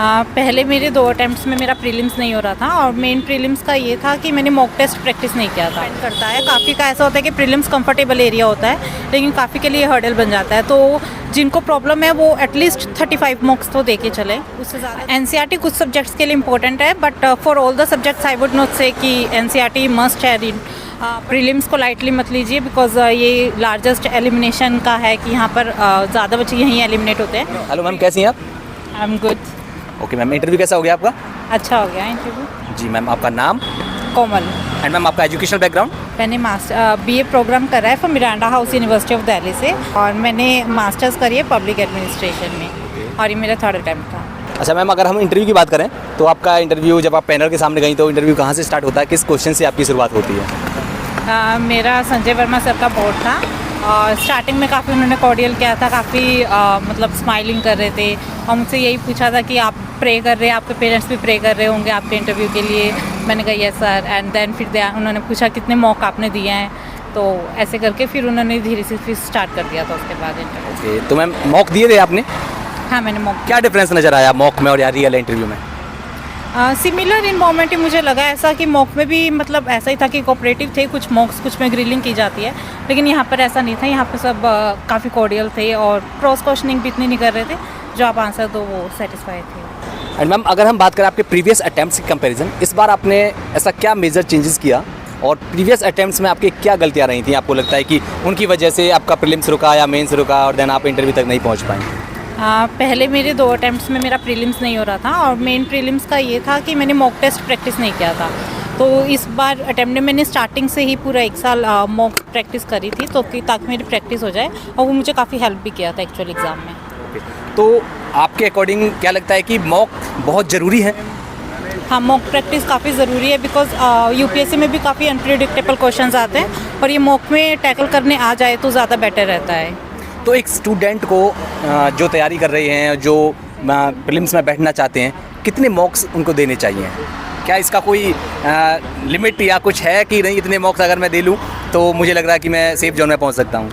पहले मेरे 2 अटेम्प्ट्स में मेरा प्रीलिम्स नहीं हो रहा था और मेन प्रीलिम्स का ये था कि मैंने मॉक टेस्ट प्रैक्टिस नहीं किया था। डिपेंड करता है, काफ़ी का ऐसा होता है कि प्रीलिम्स कंफर्टेबल एरिया होता है लेकिन काफ़ी के लिए हर्डल बन जाता है, तो जिनको प्रॉब्लम है वो एटलीस्ट 35 मॉक्स तो दे के चले, उससे ज़्यादा। एनसीईआरटी कुछ सब्जेक्ट्स के लिए इंपॉर्टेंट है but for all the subjects I would not से कि एनसीईआरटी मस्ट है। प्रीलिम्स को लाइटली मत लीजिए बिकॉज ये लार्जेस्ट एलिमिनेशन का है कि यहाँ पर ज़्यादा बच्चे यहीं एलिमिनेट होते हैं। हेलो मैम, कैसी हैं आप? I am good. Okay ma'am, interview कैसा हो गया आपका? अच्छा हो गया इंटरव्यू। जी मैम, आपका नाम? कोमल। एंड मैम आपका एजुकेशनल बैकग्राउंड? मैंने बीए प्रोग्राम करा है from Miranda house university of Delhi से और मैंने मास्टर्स करी है पब्लिक एडमिनिस्ट्रेशन में और ये मेरा 3rd अटेम्प्ट था। अच्छा मैम, अगर हम इंटरव्यू की बात करें तो आपका इंटरव्यू जब आप पैनल के सामने गई तो इंटरव्यू कहाँ से स्टार्ट होता है, किस क्वेश्चन से आपकी शुरुआत होती है? मेरा संजय वर्मा सर का बोर्ड था और स्टार्टिंग में काफ़ी उन्होंने कॉर्डियल किया था, काफ़ी मतलब स्माइलिंग कर रहे थे और मुझसे यही पूछा था कि आप प्रे कर रहे हैं, आपके पेरेंट्स भी प्रे कर रहे होंगे आपके इंटरव्यू के लिए। मैंने कहा यस सर। एंड देन फिर उन्होंने पूछा कितने मॉक आपने दिए हैं, तो ऐसे करके फिर उन्होंने धीरे से फिर स्टार्ट कर दिया था उसके बाद इंटरव्यू। ओके, तो मैम मॉक दिए थे आपने? हाँ मैंने मॉक। क्या डिफरेंस नज़र आया मॉक में और यार रियल इंटरव्यू में? सिमिलर इन मोमेंट ही मुझे लगा ऐसा कि मॉक में भी मतलब ऐसा ही था कि कोऑपरेटिव थे, कुछ मॉक्स कुछ में ग्रिलिंग की जाती है, लेकिन यहाँ पर ऐसा नहीं था। यहाँ पर सब काफ़ी कॉर्डियल थे और क्रॉस क्वेश्चनिंग भी इतनी नहीं कर रहे थे, जो आप आंसर दो वो सेटिस्फाई थे। एंड मैम अगर हम बात करें आपके प्रीवियस अटैम्प्ट्स की कंपैरिजन, इस बार आपने ऐसा क्या मेजर चेंजेस किया और प्रीवियस अटैम्प्ट्स में आपकी क्या गलतियाँ रही थी, आपको लगता है कि उनकी वजह से आपका प्रीलिम्स रुका या मेंस रुका और देन आप इंटरव्यू तक नहीं पहुँच पाए? पहले मेरे 2 अटेम्प्ट्स में मेरा प्रीलिम्स नहीं हो रहा था और मेन प्रीलिम्स का ये था कि मैंने मॉक टेस्ट प्रैक्टिस नहीं किया था, तो इस बार अटेम्प्ट में मैंने स्टार्टिंग से ही पूरा 1 साल मॉक प्रैक्टिस करी थी तो ताकि मेरी प्रैक्टिस हो जाए और वो मुझे काफ़ी हेल्प भी किया था एक्चुअल एग्ज़ाम में। तो आपके अकॉर्डिंग क्या लगता है कि मॉक बहुत ज़रूरी है? हाँ, मॉक प्रैक्टिस काफ़ी ज़रूरी है बिकॉज यूपीएससी में भी काफ़ी अनप्रिडिक्टेबल क्वेश्चंस आते हैं और ये मॉक में टैकल करने आ जाए तो ज़्यादा बेटर रहता है। तो एक स्टूडेंट को जो तैयारी कर रहे हैं, जो प्रीलिम्स में बैठना चाहते हैं, कितने मॉक्स उनको देने चाहिए? क्या इसका कोई लिमिट या कुछ है कि नहीं इतने मॉक्स अगर मैं दे लूँ तो मुझे लग रहा है कि मैं सेफ जोन में पहुँच सकता हूँ?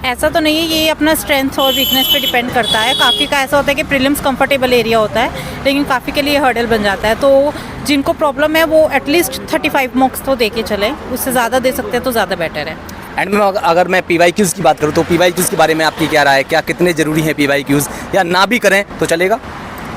ऐसा तो नहीं है, ये अपना स्ट्रेंथ और वीकनेस पे डिपेंड करता है। काफ़ी का ऐसा होता है कि प्रीलिम्स कंफर्टेबल एरिया होता है लेकिन काफ़ी के लिए हर्डल बन जाता है, तो जिनको प्रॉब्लम है वो एटलीस्ट 35 मॉक्स तो दे के चलें, उससे ज़्यादा दे सकते हैं तो ज़्यादा बेटर है। एंड मैम अगर मैं PYQs की बात करूँ तो PYQs के बारे में आपकी क्या राय है? क्या कितने ज़रूरी हैं PYQs, या ना भी करें तो चलेगा?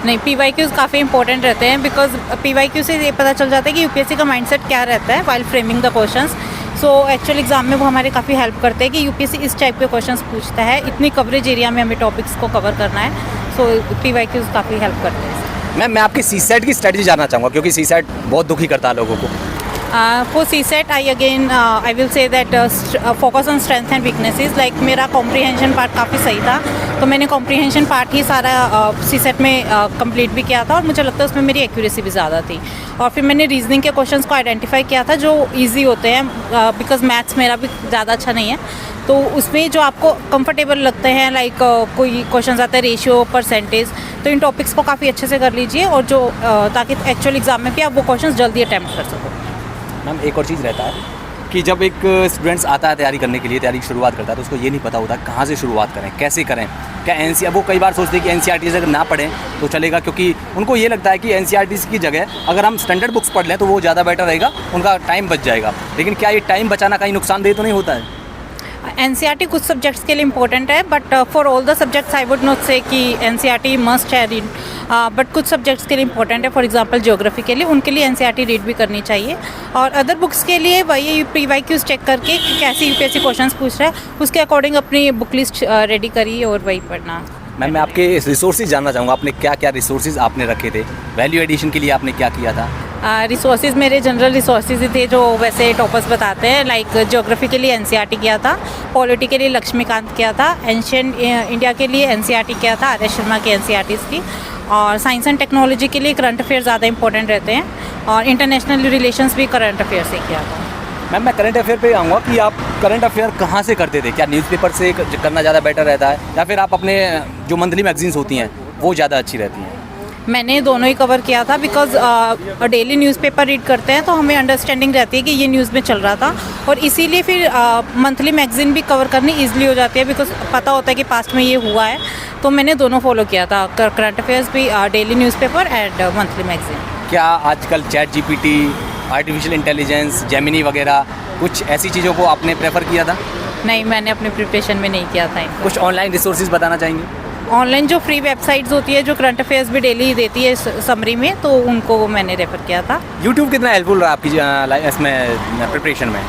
नहीं, PYQs काफ़ी इंपॉर्टेंट रहते हैं बिकॉज PYQ से ये पता चल जाता है कि यूपीएससी का माइंडसेट क्या रहता है while framing the questions. So actual exam में वो हमारे काफ़ी हेल्प करते हैं कि यूपीएससी इस टाइप के क्वेश्चंस पूछता है, इतनी कवरेज एरिया में हमें टॉपिक्स को कवर करना है, सो PYQs काफ़ी हेल्प करते हैं। मैम मैं आपकी CSET की स्ट्रेटजी जानना चाहूँगा क्योंकि CSET बहुत दुखी करता है लोगों को। For CSET, I will say that focus on strength and weaknesses. Like मेरा comprehension part काफ़ी सही था, तो मैंने comprehension part ही सारा CSET में complete भी किया था और मुझे लगता है उसमें मेरी accuracy भी ज़्यादा थी। और फिर मैंने रीजनिंग के क्वेश्चंस को आइडेंटिफाई किया था जो ईजी होते हैं बिकॉज मैथ्स मेरा भी ज़्यादा अच्छा नहीं है, तो उसमें जो आपको कंफर्टेबल लगते हैं लाइक कोई क्वेश्चन आता है रेशियो परसेंटेज, तो इन टॉपिक्स को काफ़ी अच्छे से कर लीजिए और जो ताकि एक्चुअल एग्जाम में भी आप वो क्वेश्चन जल्दी अटैम्प्ट कर सको। मैम एक और चीज़ रहता है कि जब एक स्टूडेंट्स आता है तैयारी करने के लिए, तैयारी की शुरुआत करता है तो उसको ये नहीं पता होता कहाँ से शुरुआत करें, कैसे करें। क्या NCERT, वो कई बार सोचते हैं कि NCERT से अगर ना पढ़ें तो चलेगा, क्योंकि उनको ये लगता है कि NCERT की जगह अगर हम स्टैंडर्ड बुक्स पढ़ लें तो वो ज़्यादा बेटर रहेगा, उनका टाइम बच जाएगा। लेकिन क्या ये टाइम बचाना कहीं नुकसानदेह तो नहीं होता है? NCERT कुछ सब्जेक्ट्स के लिए इंपॉर्टेंट है but for all the subjects I would not से कि NCERT मस्ट है रीड, बट कुछ सब्जेक्ट्स के लिए इंपॉर्टेंट है। फॉर एग्जांपल ज्योग्राफी के लिए, उनके लिए NCERT रीड भी करनी चाहिए और अदर बुक्स के लिए वही PYQs चेक करके कि कैसे यूपीएससी क्वेश्चंस पूछ रहा है उसके अकॉर्डिंग अपनी बुक लिस्ट रेडी करिए और वही पढ़ना। मैम मैं आपके रिसोर्सेज जानना चाहूँगा, आपने क्या क्या रिसोर्सेज आपने रखे थे, वैल्यू एडिशन के लिए आपने क्या किया था? रिसोर्सेज मेरे जनरल रिसोर्सेज ही थे जो वैसे टॉपर्स बताते हैं, लाइक ज्योग्राफी के लिए NCERT किया था, पॉलिटी के लिए लक्ष्मीकांत किया था, एंशिएंट इंडिया के लिए NCERT किया था RS शर्मा के NCERTs की, और साइंस एंड टेक्नोलॉजी के लिए करंट अफेयर ज़्यादा इंपॉर्टेंट रहते हैं और इंटरनेशनल रिलेशंस भी करंट अफेयर से किया था। मैम मैं करंट अफेयर पे आऊँगा कि आप करंट अफेयर कहाँ से करते थे? क्या न्यूज़पेपर से करना ज़्यादा बेटर रहता है या फिर आप अपने जो मंथली मैगजीन्स होती हैं वो ज़्यादा अच्छी रहती हैं? मैंने दोनों ही कवर किया था बिकॉज डेली न्यूज़पेपर रीड करते हैं तो हमें अंडरस्टैंडिंग रहती है कि ये न्यूज़ में चल रहा था, और इसीलिए फिर मंथली मैगजीन भी कवर करनी ईजिली हो जाती है बिकॉज पता होता है कि पास्ट में ये हुआ है। तो मैंने दोनों फॉलो किया था, करंट अफेयर्स भी, daily newspaper and monthly magazine. क्या आजकल chat GPT, artificial intelligence, Gemini वगैरह कुछ ऐसी चीज़ों को आपने प्रेफर किया था? नहीं, मैंने अपने प्रिपरेशन में नहीं किया था। कुछ ऑनलाइन रिसोर्सेज बताना चाहेंगे? ऑनलाइन जो फ्री वेबसाइट्स होती है जो करंट अफेयर्स भी डेली देती है समरी में, तो उनको मैंने रेफर किया था। यूट्यूब कितना हेल्पफुल रहा आपकी इसमें प्रिपरेशन में?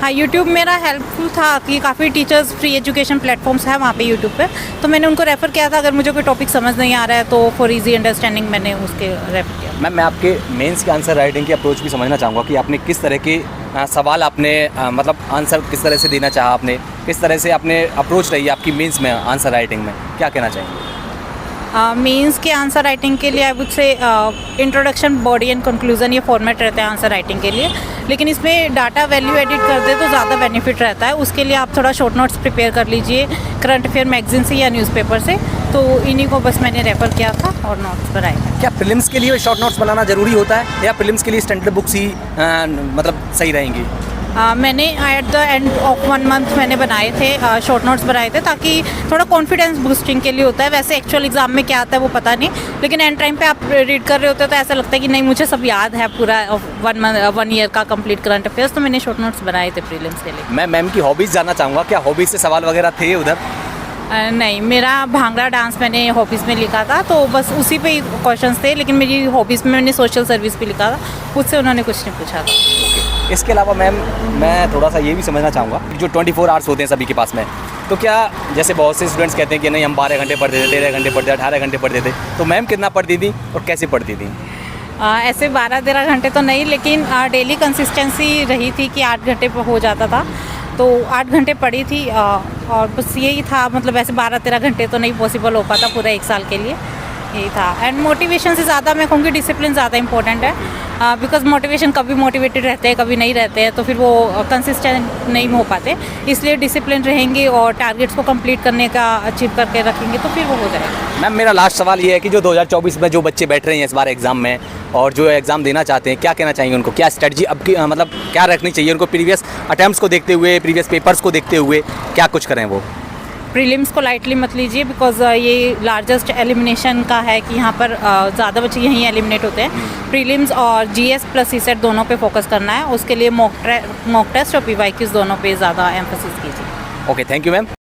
हाँ, यूट्यूब मेरा हेल्पफुल था कि काफ़ी टीचर्स फ्री एजुकेशन प्लेटफॉर्म्स हैं वहाँ पे यूट्यूब पे, तो मैंने उनको रेफ़र किया था। अगर मुझे कोई टॉपिक समझ नहीं आ रहा है तो फॉर इजी अंडरस्टैंडिंग मैंने उसके रेफ़र किया। मैम, मैं आपके मेंस के आंसर राइटिंग की अप्रोच भी समझना चाहूँगा कि आपने किस तरह के सवाल आपने मतलब आंसर किस तरह से देना चाहा, आपने किस तरह से आपने अप्रोच रही आपकी मेंस में आंसर राइटिंग में, क्या कहना चाहेंगे? मेंस के आंसर राइटिंग के लिए I would say introduction, body and conclusion, ये फॉर्मेट रहता है आंसर राइटिंग के लिए। लेकिन इसमें डाटा वैल्यू एडिट कर दे तो ज़्यादा बेनिफिट रहता है। उसके लिए आप थोड़ा शॉर्ट नोट्स प्रिपेयर कर लीजिए करंट अफेयर मैगजीन से या न्यूज़पेपर से, तो इन्हीं को बस मैंने रेफ़र किया था और नोट्स बनाए थे। क्या प्रीलिम्स के लिए शॉर्ट नोट्स बनाना ज़रूरी होता है या प्रीलिम्स के लिए स्टैंडर्ड बुक्स ही मतलब सही रहेंगी? मैंने at the end of 1 month मैंने बनाए थे, शॉर्ट नोट्स बनाए थे, ताकि थोड़ा कॉन्फिडेंस बूस्टिंग के लिए होता है। वैसे एक्चुअल एग्जाम में क्या आता है वो पता नहीं, लेकिन एंड टाइम पे आप रीड कर रहे होते हो तो ऐसा लगता है कि नहीं मुझे सब याद है पूरा 1 ईयर का कंप्लीट करंट अफेयर्स, तो मैंने शॉर्ट नोट्स बनाए थे प्रीलिम्स के लिए। मैं मैम की हॉबीज़ जानना चाहूँगा, क्या हॉबीज़ से सवाल वगैरह थे उधर? नहीं, मेरा भांगड़ा डांस मैंने हॉबीज़ में लिखा था, तो बस उसी पे ही क्वेश्चंस थे। लेकिन मेरी हॉबीज़ में मैंने सोशल सर्विस भी लिखा था, उससे उन्होंने कुछ नहीं पूछा था। इसके अलावा मैम मैं थोड़ा सा ये भी समझना चाहूँगा जो 24 आवर्स होते हैं सभी के पास में, तो क्या जैसे बहुत से स्टूडेंट्स कहते हैं कि नहीं हम 12 घंटे पढ़ते थे, 13 घंटे पढ़ते थे, 18 घंटे पढ़ते थे, तो मैम कितना पढ़ती थी और कैसे पढ़ती थी? ऐसे 12-13 घंटे तो नहीं, लेकिन डेली कंसिस्टेंसी रही थी कि 8 घंटे पे हो जाता था, तो 8 घंटे पढ़ी थी। और बस यही था, मतलब ऐसे 12-13 घंटे तो नहीं पॉसिबल हो पाता पूरा 1 साल के लिए, यही था। एंड मोटिवेशन से ज़्यादा मैं कहूँगी डिसिप्लिन ज़्यादा इंपॉर्टेंट है, बिकॉज मोटिवेशन कभी मोटिवेटेड रहते हैं कभी नहीं रहते हैं, तो फिर वो कंसिस्टेंट नहीं हो पाते। इसलिए डिसिप्लिन रहेंगे और टारगेट्स को कंप्लीट करने का अचीव करके रखेंगे तो फिर वो हो जाएगा। मैम मेरा लास्ट सवाल ये है कि जो 2024 में जो बच्चे बैठ रहे हैं इस बार एग्ज़ाम में और जो एग्ज़ाम देना चाहते हैं, क्या कहना चाहिए उनको? क्या स्ट्रेटजी अब की मतलब क्या रखनी चाहिए उनको? प्रीवियस अटैम्प्ट्स को देखते हुए, प्रीवियस पेपर्स को देखते हुए क्या कुछ करें वो? प्रीलिम्स को लाइटली मत लीजिए, बिकॉज ये लार्जेस्ट एलिमिनेशन का है कि यहाँ पर ज़्यादा बच्चे यहीं एलिमिनेट होते हैं। प्रीलिम्स और जीएस प्लस सीसेट दोनों पे फोकस करना है, उसके लिए मॉक टेस्ट और पीवाईक्यूज दोनों पे ज़्यादा एम्फोसिस कीजिए। Okay, thank you ma'am.